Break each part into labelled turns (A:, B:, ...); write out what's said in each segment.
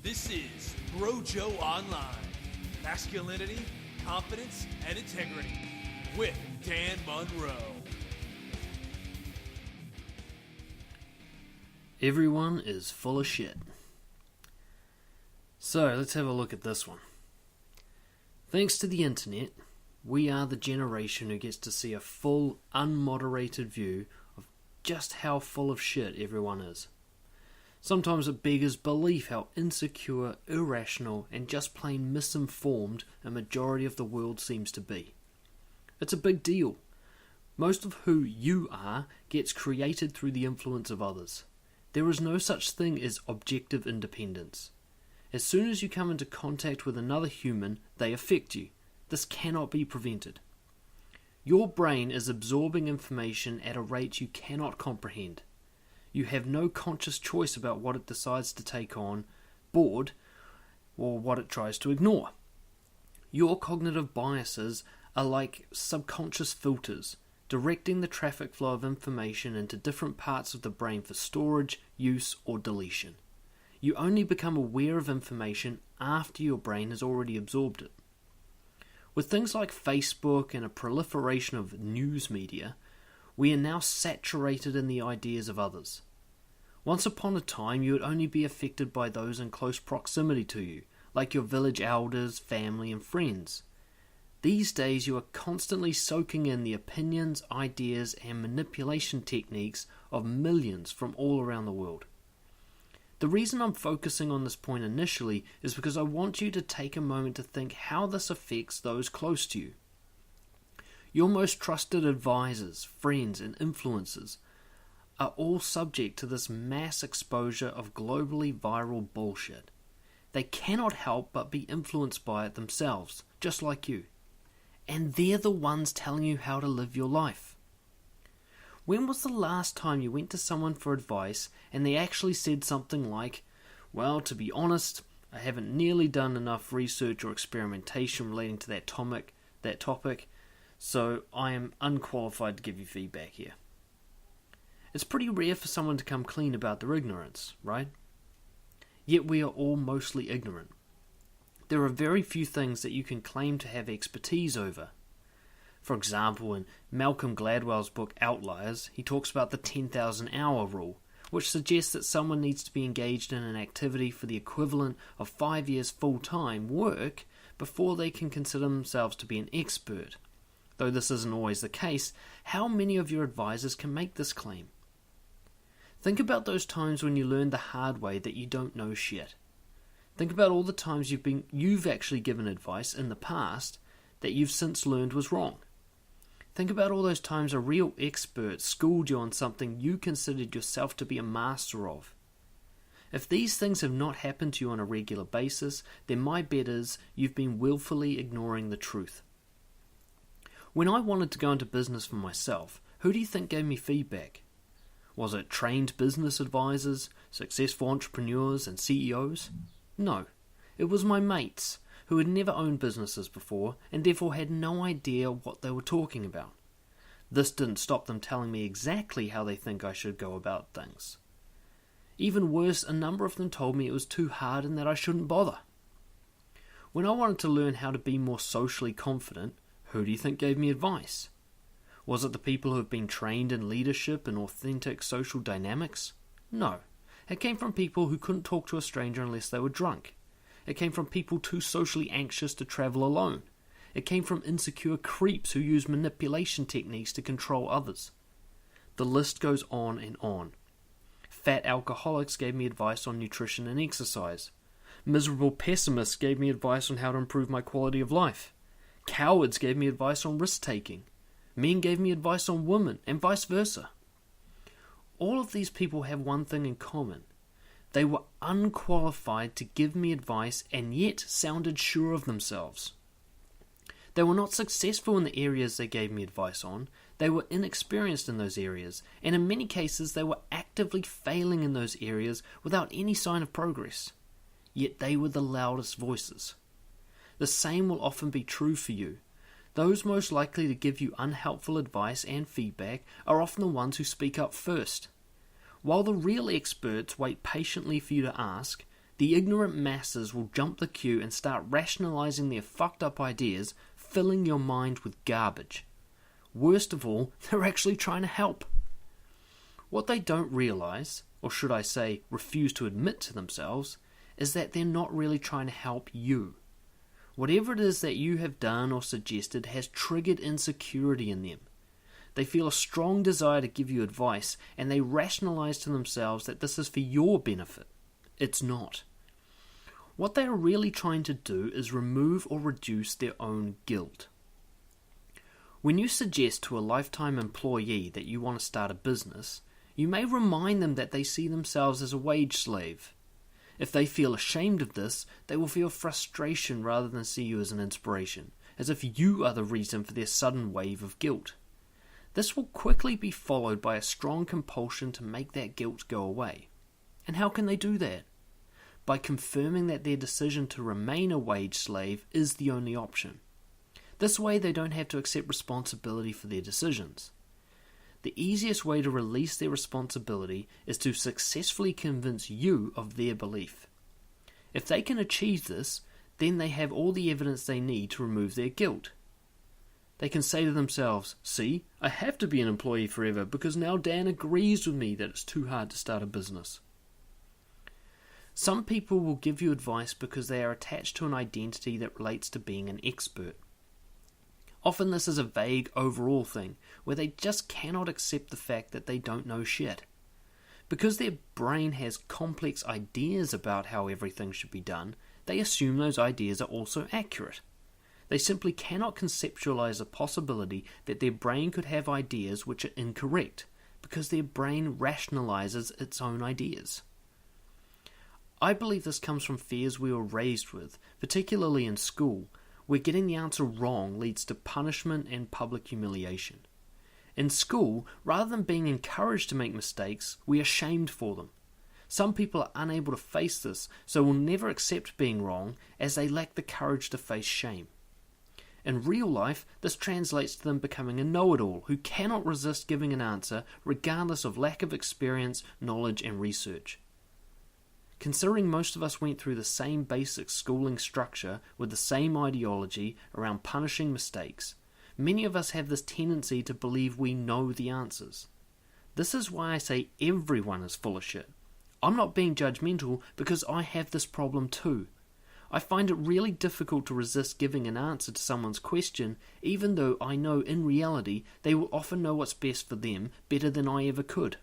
A: This is BROJO Online. Masculinity, confidence, and integrity with Dan Munro.
B: Everyone is full of shit. So, let's have a look at this one. Thanks to the internet, we are the generation who gets to see a full, unmoderated view of just how full of shit everyone is. Sometimes it beggars belief how insecure, irrational, and just plain misinformed a majority of the world seems to be. It's a big deal. Most of who you are gets created through the influence of others. There is no such thing as objective independence. As soon as you come into contact with another human, they affect you. This cannot be prevented. Your brain is absorbing information at a rate you cannot comprehend. You have no conscious choice about what it decides to take on board or what it tries to ignore. Your cognitive biases are like subconscious filters, directing the traffic flow of information into different parts of the brain for storage, use, or deletion. You only become aware of information after your brain has already absorbed it. With things like Facebook and a proliferation of news media, we are now saturated in the ideas of others. Once upon a time, you would only be affected by those in close proximity to you, like your village elders, family, and friends. These days, you are constantly soaking in the opinions, ideas, and manipulation techniques of millions from all around the world. The reason I'm focusing on this point initially is because I want you to take a moment to think how this affects those close to you. Your most trusted advisors, friends, and influencers are all subject to this mass exposure of globally viral bullshit. They cannot help but be influenced by it themselves, just like you. And they're the ones telling you how to live your life. When was the last time you went to someone for advice and they actually said something like, "Well, to be honest, I haven't nearly done enough research or experimentation relating to that topic, so I am unqualified to give you feedback here." It's pretty rare for someone to come clean about their ignorance, right? Yet we are all mostly ignorant. There are very few things that you can claim to have expertise over. For example, in Malcolm Gladwell's book Outliers, he talks about the 10,000 hour rule, which suggests that someone needs to be engaged in an activity for the equivalent of 5 years full-time work before they can consider themselves to be an expert. Though this isn't always the case, how many of your advisors can make this claim? Think about those times when you learned the hard way that you don't know shit. Think about all the times you've actually given advice in the past that you've since learned was wrong. Think about all those times a real expert schooled you on something you considered yourself to be a master of. If these things have not happened to you on a regular basis, then my bet is you've been willfully ignoring the truth. When I wanted to go into business for myself, who do you think gave me feedback? Was it trained business advisors, successful entrepreneurs, and CEOs? No, it was my mates, who had never owned businesses before and therefore had no idea what they were talking about. This didn't stop them telling me exactly how they think I should go about things. Even worse, a number of them told me it was too hard and that I shouldn't bother. When I wanted to learn how to be more socially confident, who do you think gave me advice? Was it the people who have been trained in leadership and authentic social dynamics? No. It came from people who couldn't talk to a stranger unless they were drunk. It came from people too socially anxious to travel alone. It came from insecure creeps who use manipulation techniques to control others. The list goes on and on. Fat alcoholics gave me advice on nutrition and exercise. Miserable pessimists gave me advice on how to improve my quality of life. Cowards gave me advice on risk-taking. Men gave me advice on women, and vice versa. All of these people have one thing in common. They were unqualified to give me advice and yet sounded sure of themselves. They were not successful in the areas they gave me advice on. They were inexperienced in those areas, and in many cases they were actively failing in those areas without any sign of progress. Yet they were the loudest voices. The same will often be true for you. Those most likely to give you unhelpful advice and feedback are often the ones who speak up first. While the real experts wait patiently for you to ask, the ignorant masses will jump the queue and start rationalizing their fucked up ideas, filling your mind with garbage. Worst of all, they're actually trying to help. What they don't realize, or should I say refuse to admit to themselves, is that they're not really trying to help you. Whatever it is that you have done or suggested has triggered insecurity in them. They feel a strong desire to give you advice, and they rationalize to themselves that this is for your benefit. It's not. What they are really trying to do is remove or reduce their own guilt. When you suggest to a lifetime employee that you want to start a business, you may remind them that they see themselves as a wage slave. If they feel ashamed of this, they will feel frustration rather than see you as an inspiration, as if you are the reason for their sudden wave of guilt. This will quickly be followed by a strong compulsion to make that guilt go away. And how can they do that? By confirming that their decision to remain a wage slave is the only option. This way they don't have to accept responsibility for their decisions. The easiest way to release their responsibility is to successfully convince you of their belief. If they can achieve this, then they have all the evidence they need to remove their guilt. They can say to themselves, "See, I have to be an employee forever because now Dan agrees with me that it's too hard to start a business." Some people will give you advice because they are attached to an identity that relates to being an expert. Often this is a vague overall thing, where they just cannot accept the fact that they don't know shit. Because their brain has complex ideas about how everything should be done, they assume those ideas are also accurate. They simply cannot conceptualize the possibility that their brain could have ideas which are incorrect, because their brain rationalizes its own ideas. I believe this comes from fears we were raised with, particularly in school, where getting the answer wrong leads to punishment and public humiliation. In school, rather than being encouraged to make mistakes, we are shamed for them. Some people are unable to face this, so will never accept being wrong, as they lack the courage to face shame. In real life, this translates to them becoming a know-it-all who cannot resist giving an answer regardless of lack of experience, knowledge and research. Considering most of us went through the same basic schooling structure with the same ideology around punishing mistakes, many of us have this tendency to believe we know the answers. This is why I say everyone is full of shit. I'm not being judgmental because I have this problem too. I find it really difficult to resist giving an answer to someone's question, even though I know in reality they will often know what's best for them better than I ever could.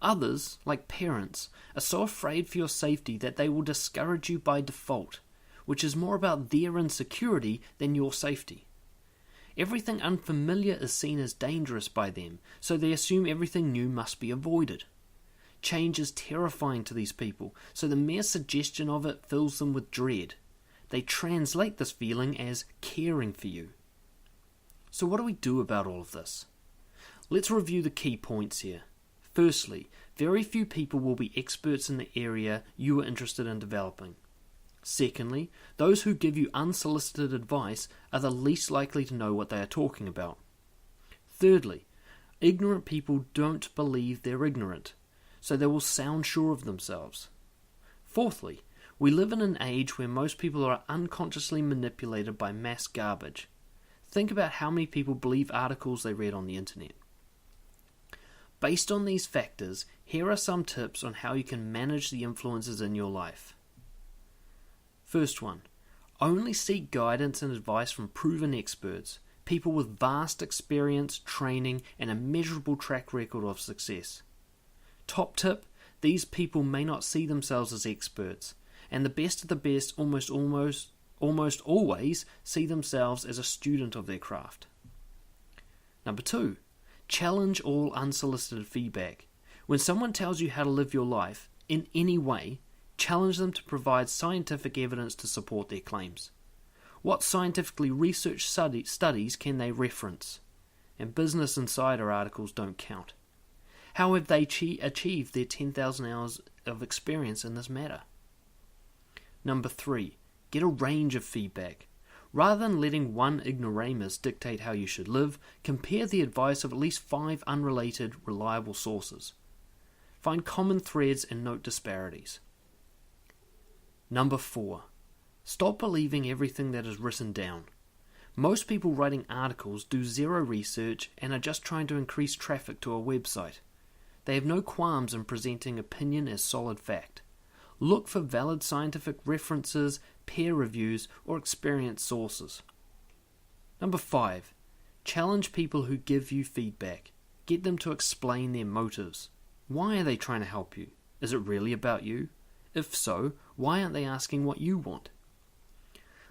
B: Others, like parents, are so afraid for your safety that they will discourage you by default, which is more about their insecurity than your safety. Everything unfamiliar is seen as dangerous by them, so they assume everything new must be avoided. Change is terrifying to these people, so the mere suggestion of it fills them with dread. They translate this feeling as caring for you. So what do we do about all of this? Let's review the key points here. Firstly, very few people will be experts in the area you are interested in developing. Secondly, those who give you unsolicited advice are the least likely to know what they are talking about. Thirdly, ignorant people don't believe they're ignorant, so they will sound sure of themselves. Fourthly, we live in an age where most people are unconsciously manipulated by mass garbage. Think about how many people believe articles they read on the internet. Based on these factors, here are some tips on how you can manage the influences in your life. First one, only seek guidance and advice from proven experts, people with vast experience, training, and a measurable track record of success. Top tip, these people may not see themselves as experts, and the best of the best almost always see themselves as a student of their craft. Number 2, challenge all unsolicited feedback. When someone tells you how to live your life, in any way, challenge them to provide scientific evidence to support their claims. What scientifically researched studies can they reference? And Business Insider articles don't count. How have they achieved their 10,000 hours of experience in this matter? Number 3, get a range of feedback. Rather than letting one ignoramus dictate how you should live, compare the advice of at least 5 unrelated, reliable sources. Find common threads and note disparities. Number 4. Stop believing everything that is written down. Most people writing articles do zero research and are just trying to increase traffic to a website. They have no qualms in presenting opinion as solid fact. Look for valid scientific references, peer reviews, or experienced sources. Number 5. Challenge people who give you feedback. Get them to explain their motives. Why are they trying to help you? Is it really about you? If so, why aren't they asking what you want?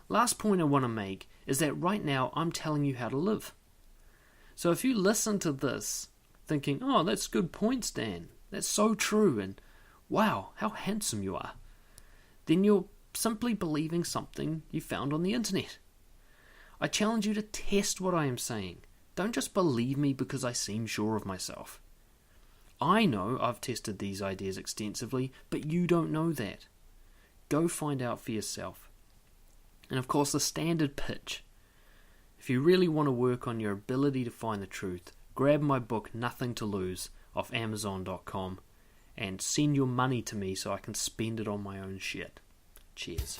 B: Last point I want to make is that right now I'm telling you how to live. So if you listen to this thinking, oh, that's good points, Dan. That's so true, and wow, how handsome you are, then you're simply believing something you found on the internet. I challenge you to test what I am saying. Don't just believe me because I seem sure of myself. I know I've tested these ideas extensively, but you don't know that. Go find out for yourself. And of course, the standard pitch. If you really want to work on your ability to find the truth, grab my book Nothing to Lose off Amazon.com and send your money to me so I can spend it on my own shit. Cheers.